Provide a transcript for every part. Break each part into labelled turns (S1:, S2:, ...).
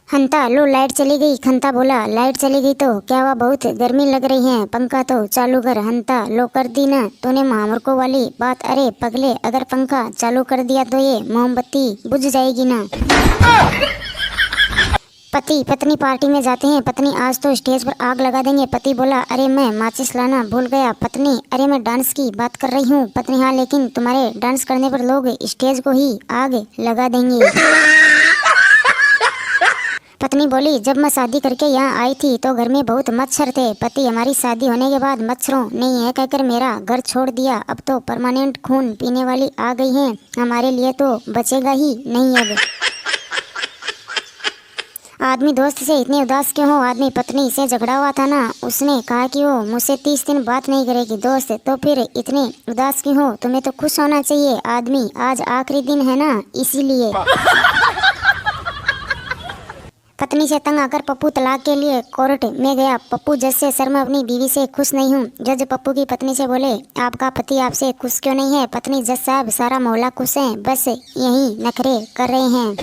S1: हंता लो light चली गई। खंता बोला लाइट चली गई तो क्या हुआ, बहुत गर्मी लग रही है, पंखा तो चालू कर। हंता लो कर दी ना तूने महामूर्खों वाली बात। अरे पगले, अगर पंखा चालू कर दिया तो ये मोमबत्ती बुझ जाएगी ना। पति पत्नी पार्टी में जाते हैं। पत्नी आज तो स्टेज पर आग लगा देंगे। पति बोला अरे मैं माचिस लाना भूल गया। पत्नी अरे मैं डांस की बात कर रही हूँ। पत्नी हाँ लेकिन तुम्हारे डांस करने पर लोग स्टेज को ही आग लगा देंगे। पत्नी बोली जब मैं शादी करके यहाँ आई थी तो घर में बहुत मच्छर थे। पति हमारी शादी होने के बाद मच्छरों ने यह कहकर मेरा घर छोड़ दिया। अब तो परमानेंट खून पीने वाली आ गई है, हमारे लिए तो बचेगा ही नहीं अब। आदमी दोस्त से इतने उदास क्यों हो। आदमी पत्नी से झगड़ा हुआ था ना, उसने कहा कि वो मुझसे 30 दिन बात नहीं करेगी। दोस्त तो फिर इतने उदास क्यों हो, तुम्हें तो खुश होना चाहिए। आदमी आज आखिरी दिन है ना इसीलिए। पत्नी से तंग आकर पप्पू तलाक के लिए कोर्ट में गया। पप्पू जज से सर मैं अपनी बीवी से खुश नहीं हूँ। जज पप्पू की पत्नी से बोले आपका पति आपसे खुश क्यों नहीं है। पत्नी जज साहब सारा मोहल्ला खुश है, बस यही नखरे कर रहे हैं।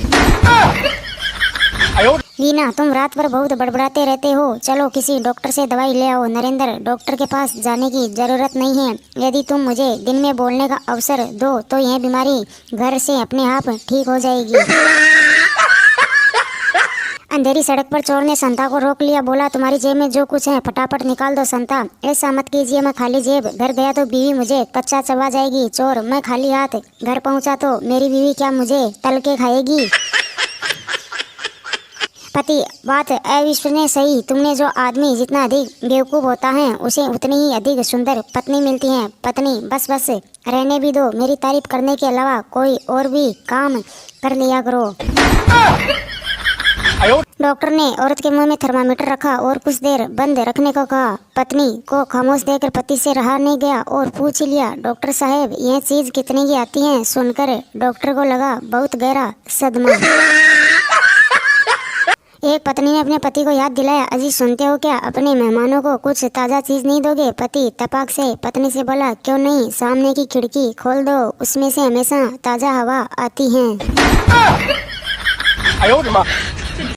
S1: वीना तुम रात भर बहुत बड़बड़ाते रहते हो, चलो किसी डॉक्टर से दवाई ले आओ। नरेंद्र डॉक्टर के पास जाने की जरूरत नहीं है, यदि तुम मुझे दिन में बोलने का अवसर दो तो यह बीमारी घर से अपने आप ठीक हो जाएगी। अंधेरी सड़क पर चोर ने संता को रोक लिया। बोला तुम्हारी जेब में जो कुछ है फटाफट निकाल दो। संता ऐसा मत कीजिए, मैं खाली जेब घर गया तो बीवी मुझे कच्चा चबा जाएगी। चोर मैं खाली हाथ घर पहुंचा तो मेरी बीवी क्या मुझे तल के खाएगी। पति बात अविश्वसनीय सही, तुमने जो आदमी जितना अधिक बेवकूफ होता है उसे उतनी ही अधिक सुंदर पत्नी मिलती है। पत्नी बस बस रहने भी दो, मेरी तारीफ करने के अलावा कोई और भी काम कर लिया करो। डॉक्टर ने औरत के मुंह में थर्मामीटर रखा और कुछ देर बंद रखने को कहा। पत्नी को खामोश देखकर पति से रहा नहीं गया और पूछ लिया डॉक्टर साहब यह चीज कितने की आती है। सुनकर डॉक्टर को लगा बहुत गहरा सदमा। एक पत्नी ने अपने पति को याद दिलाया अजी सुनते हो क्या, अपने मेहमानों को कुछ ताज़ा चीज नहीं दोगे। पति तपाक से पत्नी से बोला क्यों नहीं, सामने की खिड़की खोल दो, उसमें से हमेशा ताज़ा हवा आती है।